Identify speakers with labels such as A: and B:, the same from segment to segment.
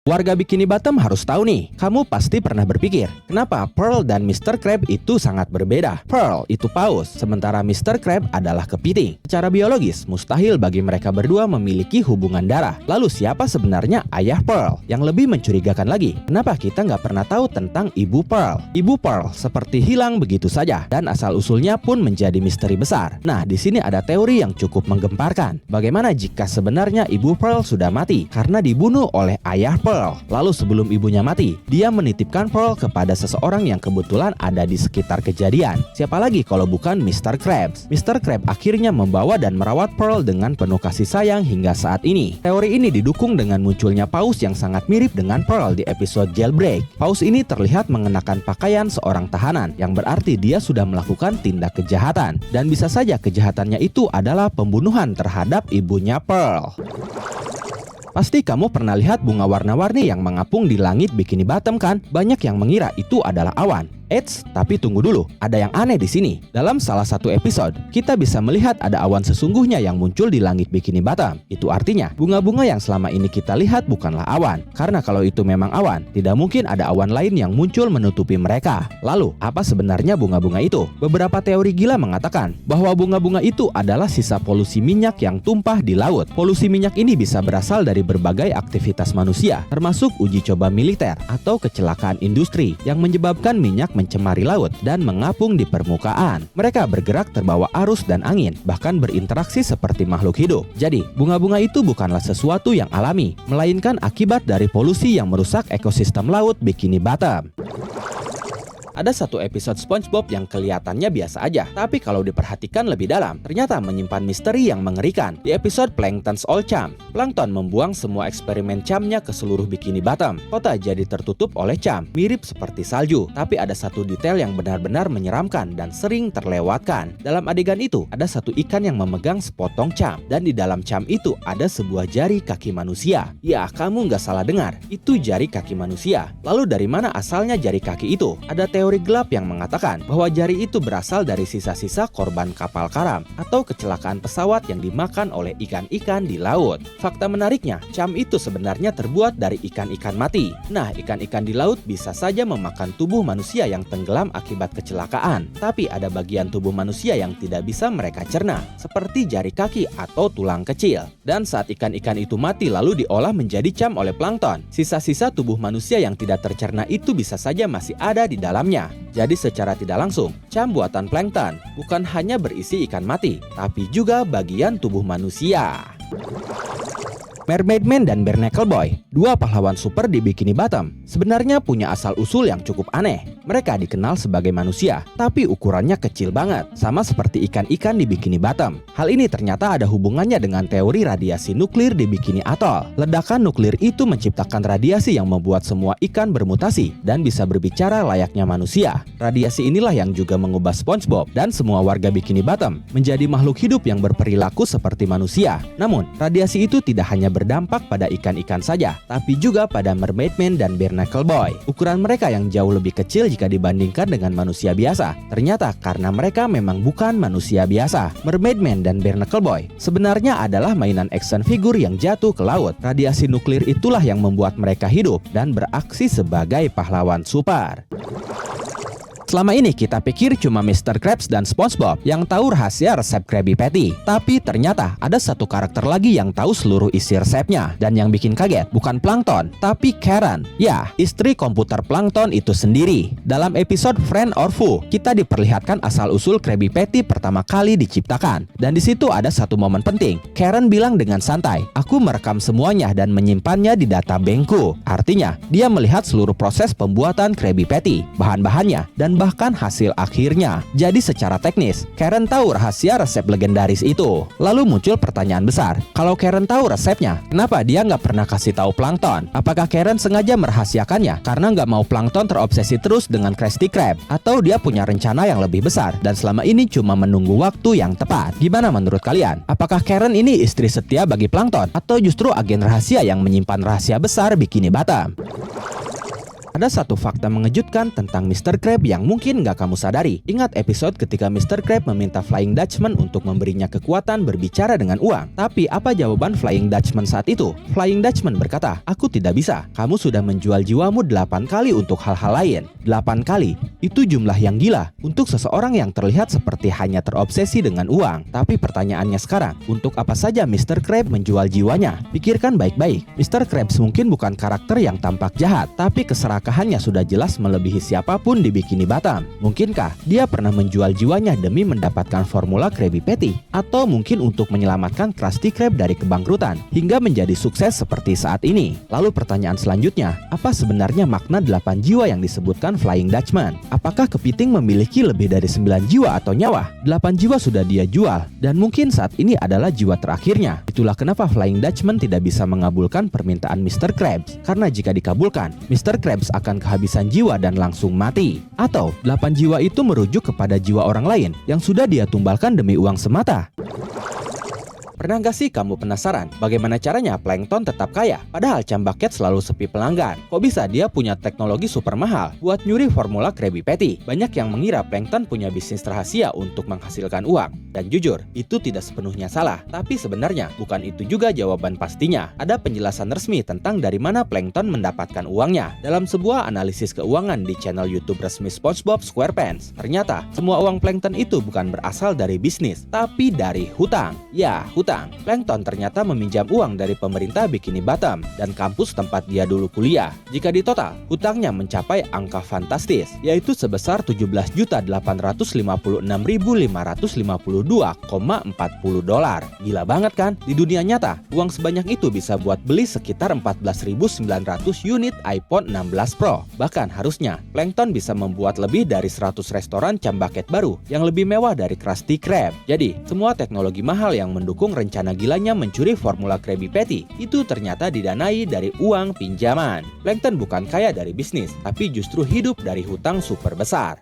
A: Warga Bikini Bottom harus tahu nih, kamu pasti pernah berpikir, kenapa Pearl dan Mr. Crab itu sangat berbeda? Pearl itu paus, sementara Mr. Crab adalah kepiting. Secara biologis, mustahil bagi mereka berdua memiliki hubungan darah. Lalu siapa sebenarnya ayah Pearl? Yang lebih mencurigakan lagi, kenapa kita nggak pernah tahu tentang ibu Pearl? Ibu Pearl seperti hilang begitu saja, dan asal-usulnya pun menjadi misteri besar. Nah, di sini ada teori yang cukup menggemparkan. Bagaimana jika sebenarnya ibu Pearl sudah mati karena dibunuh oleh ayah Pearl? Lalu sebelum ibunya mati, dia menitipkan Pearl kepada seseorang yang kebetulan ada di sekitar kejadian. Siapa lagi kalau bukan Mr. Krabs? Mr. Crab akhirnya membawa dan merawat Pearl dengan penuh kasih sayang hingga saat ini. Teori ini didukung dengan munculnya paus yang sangat mirip dengan Pearl di episode Jailbreak. Paus ini terlihat mengenakan pakaian seorang tahanan, yang berarti dia sudah melakukan tindak kejahatan. Dan bisa saja kejahatannya itu adalah pembunuhan terhadap ibunya Pearl. Pasti kamu pernah lihat bunga warna-warni yang mengapung di langit Bikini Bottom kan? Banyak yang mengira itu adalah awan. Eits, tapi tunggu dulu, ada yang aneh di sini. Dalam salah satu episode, kita bisa melihat ada awan sesungguhnya yang muncul di langit Bikini Bottom. Itu artinya, bunga-bunga yang selama ini kita lihat bukanlah awan. Karena kalau itu memang awan, tidak mungkin ada awan lain yang muncul menutupi mereka. Lalu, apa sebenarnya bunga-bunga itu? Beberapa teori gila mengatakan bahwa bunga-bunga itu adalah sisa polusi minyak yang tumpah di laut. Polusi minyak ini bisa berasal dari berbagai aktivitas manusia, termasuk uji coba militer atau kecelakaan industri yang menyebabkan minyak mencemari laut dan mengapung di permukaan. Mereka bergerak terbawa arus dan angin, bahkan berinteraksi seperti makhluk hidup. Jadi, bunga-bunga itu bukanlah sesuatu yang alami, melainkan akibat dari polusi yang merusak ekosistem laut Bikini Bottom. Ada satu episode SpongeBob yang kelihatannya biasa aja, tapi kalau diperhatikan lebih dalam, ternyata menyimpan misteri yang mengerikan. Di episode Plankton's All Chum, Plankton membuang semua eksperimen camnya ke seluruh Bikini Bottom. Kota jadi tertutup oleh cam, mirip seperti salju. Tapi ada satu detail yang benar-benar menyeramkan dan sering terlewatkan. Dalam adegan itu, ada satu ikan yang memegang sepotong cam, dan di dalam cam itu ada sebuah jari kaki manusia. Ya, kamu nggak salah dengar, itu jari kaki manusia. Lalu dari mana asalnya jari kaki itu? Ada teori gelap yang mengatakan bahwa jari itu berasal dari sisa-sisa korban kapal karam atau kecelakaan pesawat yang dimakan oleh ikan-ikan di laut. Fakta menariknya, cam itu sebenarnya terbuat dari ikan-ikan mati. Nah, ikan-ikan di laut bisa saja memakan tubuh manusia yang tenggelam akibat kecelakaan. Tapi ada bagian tubuh manusia yang tidak bisa mereka cerna, seperti jari kaki atau tulang kecil. Dan saat ikan-ikan itu mati lalu diolah menjadi cam oleh plankton, sisa-sisa tubuh manusia yang tidak tercerna itu bisa saja masih ada di dalamnya. Jadi secara tidak langsung, cam buatan plankton bukan hanya berisi ikan mati, tapi juga bagian tubuh manusia. Mermaid Man dan Barnacle Boy, dua pahlawan super di Bikini Bottom, sebenarnya punya asal-usul yang cukup aneh. Mereka dikenal sebagai manusia, tapi ukurannya kecil banget, sama seperti ikan-ikan di Bikini Bottom. Hal ini ternyata ada hubungannya dengan teori radiasi nuklir di Bikini Atoll. Ledakan nuklir itu menciptakan radiasi yang membuat semua ikan bermutasi dan bisa berbicara layaknya manusia. Radiasi inilah yang juga mengubah SpongeBob dan semua warga Bikini Bottom menjadi makhluk hidup yang berperilaku seperti manusia. Namun, radiasi itu tidak hanya berdampak pada ikan-ikan saja, tapi juga pada Mermaid Man dan Barnacle Boy. Ukuran mereka yang jauh lebih kecil jika dibandingkan dengan manusia biasa. Ternyata karena mereka memang bukan manusia biasa. Mermaid Man dan Barnacle Boy sebenarnya adalah mainan action figure yang jatuh ke laut. Radiasi nuklir itulah yang membuat mereka hidup dan beraksi sebagai pahlawan super. Selama ini kita pikir cuma Mr. Krabs dan SpongeBob yang tahu rahasia resep Krabby Patty. Tapi ternyata ada satu karakter lagi yang tahu seluruh isi resepnya. Dan yang bikin kaget bukan Plankton, tapi Karen. Ya, istri komputer Plankton itu sendiri. Dalam episode Friend or Foe, kita diperlihatkan asal-usul Krabby Patty pertama kali diciptakan. Dan di situ ada satu momen penting. Karen bilang dengan santai, "Aku merekam semuanya dan menyimpannya di databankku." Artinya, dia melihat seluruh proses pembuatan Krabby Patty, bahan-bahannya, dan bahkan hasil akhirnya. Jadi secara teknis, Karen tahu rahasia resep legendaris itu. Lalu muncul pertanyaan besar, kalau Karen tahu resepnya, kenapa dia nggak pernah kasih tahu Plankton? Apakah Karen sengaja merahasiakannya karena nggak mau Plankton terobsesi terus dengan Krusty Krab? Atau dia punya rencana yang lebih besar dan selama ini cuma menunggu waktu yang tepat? Gimana menurut kalian? Apakah Karen ini istri setia bagi Plankton? Atau justru agen rahasia yang menyimpan rahasia besar Bikini Bottom? Ada satu fakta mengejutkan tentang Mr. Krab yang mungkin nggak kamu sadari. Ingat episode ketika Mr. Krab meminta Flying Dutchman untuk memberinya kekuatan berbicara dengan uang. Tapi apa jawaban Flying Dutchman saat itu? Flying Dutchman berkata, "Aku tidak bisa. Kamu sudah menjual jiwamu 8 kali untuk hal-hal lain." 8 kali? Itu jumlah yang gila untuk seseorang yang terlihat seperti hanya terobsesi dengan uang. Tapi pertanyaannya sekarang, untuk apa saja Mr. Krab menjual jiwanya? Pikirkan baik-baik. Mr. Krabs mungkin bukan karakter yang tampak jahat, tapi keserakahannya sudah jelas melebihi siapapun di Bikini Bottom. Mungkinkah dia pernah menjual jiwanya demi mendapatkan formula Krabby Patty? Atau mungkin untuk menyelamatkan Krusty Krab dari kebangkrutan hingga menjadi sukses seperti saat ini? Lalu pertanyaan selanjutnya, apa sebenarnya makna 8 jiwa yang disebutkan Flying Dutchman? Apakah kepiting memiliki lebih dari 9 jiwa atau nyawa? 8 jiwa sudah dia jual, dan mungkin saat ini adalah jiwa terakhirnya. Itulah kenapa Flying Dutchman tidak bisa mengabulkan permintaan Mr. Krabs, karena jika dikabulkan, Mr. Krabs akan kehabisan jiwa dan langsung mati. Atau 8 jiwa itu merujuk kepada jiwa orang lain yang sudah dia tumbalkan demi uang semata. Pernah gak sih kamu penasaran bagaimana caranya Plankton tetap kaya padahal Chumbucket selalu sepi pelanggan? Kok bisa dia punya teknologi super mahal buat nyuri formula Krabby Patty? Banyak yang mengira Plankton punya bisnis rahasia untuk menghasilkan uang. Dan jujur, itu tidak sepenuhnya salah. Tapi sebenarnya bukan itu juga jawaban pastinya. Ada penjelasan resmi tentang dari mana Plankton mendapatkan uangnya. Dalam sebuah analisis keuangan di channel YouTube resmi SpongeBob SquarePants, ternyata semua uang Plankton itu bukan berasal dari bisnis, tapi dari hutang. Ya, hutang. Plankton ternyata meminjam uang dari pemerintah Bikini Bottom dan kampus tempat dia dulu kuliah. Jika ditotal, hutangnya mencapai angka fantastis, yaitu sebesar 17.856.552,40 dolar. Gila banget kan? Di dunia nyata, uang sebanyak itu bisa buat beli sekitar 14.900 unit iPhone 16 Pro. Bahkan harusnya, Plankton bisa membuat lebih dari 100 restoran Chumbucket baru yang lebih mewah dari Krusty Krab. Jadi, semua teknologi mahal yang mendukung rencana gilanya mencuri formula Krabby Patty itu ternyata didanai dari uang pinjaman. Plankton bukan kaya dari bisnis, tapi justru hidup dari hutang super besar.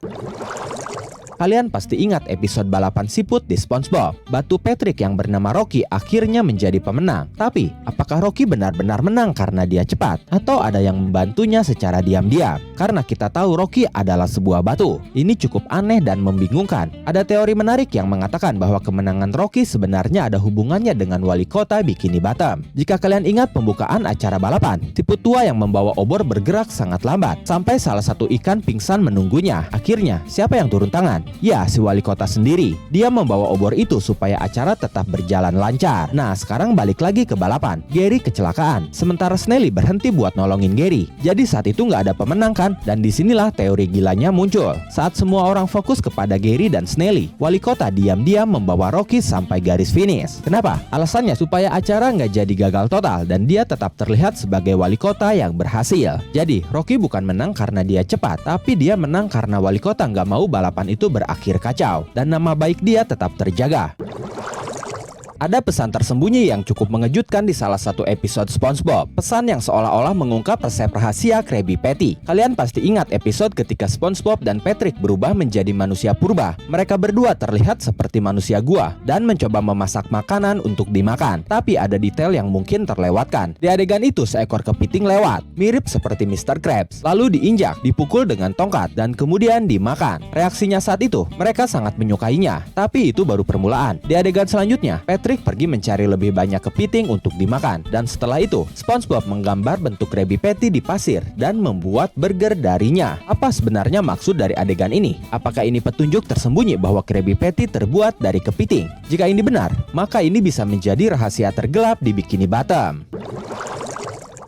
A: Kalian pasti ingat episode balapan siput di SpongeBob. Batu Patrick yang bernama Rocky akhirnya menjadi pemenang. Tapi, apakah Rocky benar-benar menang karena dia cepat? Atau ada yang membantunya secara diam-diam? Karena kita tahu Rocky adalah sebuah batu. Ini cukup aneh dan membingungkan. Ada teori menarik yang mengatakan bahwa kemenangan Rocky sebenarnya ada hubungannya dengan wali kota Bikini Bottom. Jika kalian ingat pembukaan acara balapan, siput tua yang membawa obor bergerak sangat lambat, sampai salah satu ikan pingsan menunggunya. Akhirnya, siapa yang turun tangan? Ya, si wali kota sendiri. Dia membawa obor itu supaya acara tetap berjalan lancar. Nah, sekarang balik lagi ke balapan. Gary kecelakaan, sementara Snelly berhenti buat nolongin Gary. Jadi saat itu nggak ada pemenang kan? Dan disinilah teori gilanya muncul. Saat semua orang fokus kepada Gary dan Snelly, wali kota diam-diam membawa Rocky sampai garis finish. Kenapa? Alasannya supaya acara nggak jadi gagal total dan dia tetap terlihat sebagai wali kota yang berhasil. Jadi, Rocky bukan menang karena dia cepat, tapi dia menang karena wali kota nggak mau balapan itu berakhir kacau dan nama baik dia tetap terjaga. Ada pesan tersembunyi yang cukup mengejutkan di salah satu episode SpongeBob. Pesan yang seolah-olah mengungkap resep rahasia Krabby Patty. Kalian pasti ingat episode ketika SpongeBob dan Patrick berubah menjadi manusia purba. Mereka berdua terlihat seperti manusia gua dan mencoba memasak makanan untuk dimakan. Tapi ada detail yang mungkin terlewatkan. Di adegan itu seekor kepiting lewat, mirip seperti Mr. Krabs. Lalu diinjak, dipukul dengan tongkat, dan kemudian dimakan. Reaksinya saat itu, mereka sangat menyukainya. Tapi itu baru permulaan. Di adegan selanjutnya, Patrick pergi mencari lebih banyak kepiting untuk dimakan. Dan setelah itu, SpongeBob menggambar bentuk Krabby Patty di pasir dan membuat burger darinya. Apa sebenarnya maksud dari adegan ini? Apakah ini petunjuk tersembunyi bahwa Krabby Patty terbuat dari kepiting? Jika ini benar, maka ini bisa menjadi rahasia tergelap di Bikini Bottom.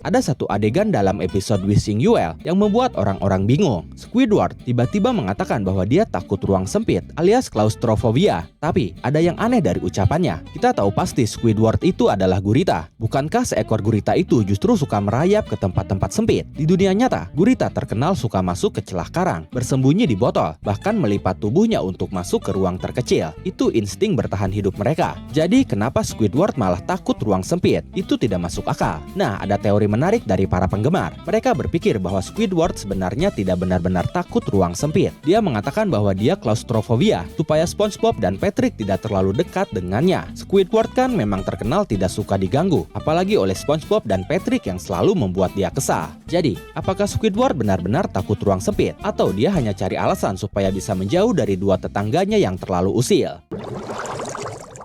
A: Ada satu adegan dalam episode Wishing You Well yang membuat orang-orang bingung. Squidward tiba-tiba mengatakan bahwa dia takut ruang sempit alias claustrophobia. Tapi ada yang aneh dari ucapannya. Kita tahu pasti Squidward itu adalah gurita. Bukankah seekor gurita itu justru suka merayap ke tempat-tempat sempit? Di dunia nyata, gurita terkenal suka masuk ke celah karang, bersembunyi di botol, bahkan melipat tubuhnya untuk masuk ke ruang terkecil. Itu insting bertahan hidup mereka. Jadi kenapa Squidward malah takut ruang sempit? Itu tidak masuk akal. Nah, ada teori menarik dari para penggemar. Mereka berpikir bahwa Squidward sebenarnya tidak benar-benar takut ruang sempit. Dia mengatakan bahwa dia klaustrofobia supaya SpongeBob dan Patrick tidak terlalu dekat dengannya. Squidward kan memang terkenal tidak suka diganggu, apalagi oleh SpongeBob dan Patrick yang selalu membuat dia kesal. Jadi, apakah Squidward benar-benar takut ruang sempit? Atau dia hanya cari alasan supaya bisa menjauh dari dua tetangganya yang terlalu usil?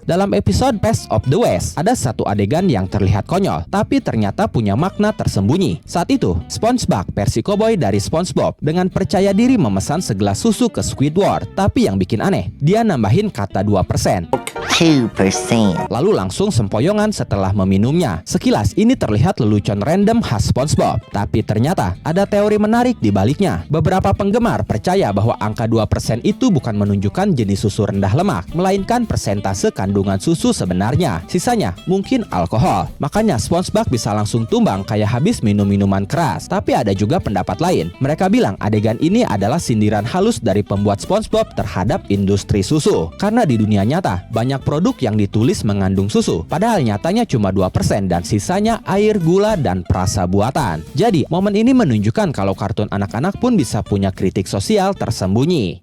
A: Dalam episode Best of the West, ada satu adegan yang terlihat konyol, tapi ternyata punya makna tersembunyi. Saat itu, SpongeBob versi koboi dari SpongeBob dengan percaya diri memesan segelas susu ke Squidward. Tapi yang bikin aneh, dia nambahin kata 2%.
B: 2%.
A: Lalu langsung sempoyongan setelah meminumnya. Sekilas ini terlihat lelucon random khas SpongeBob, tapi ternyata ada teori menarik di baliknya. Beberapa penggemar percaya bahwa angka 2% itu bukan menunjukkan jenis susu rendah lemak, melainkan persentase kandungan susu sebenarnya. Sisanya mungkin alkohol. Makanya SpongeBob bisa langsung tumbang kayak habis minum minuman keras. Tapi ada juga pendapat lain. Mereka bilang adegan ini adalah sindiran halus dari pembuat SpongeBob terhadap industri susu. Karena di dunia nyata, banyak produk yang ditulis mengandung susu, padahal nyatanya cuma 2% dan sisanya air, gula, dan perasa buatan. Jadi, momen ini menunjukkan kalau kartun anak-anak pun bisa punya kritik sosial tersembunyi.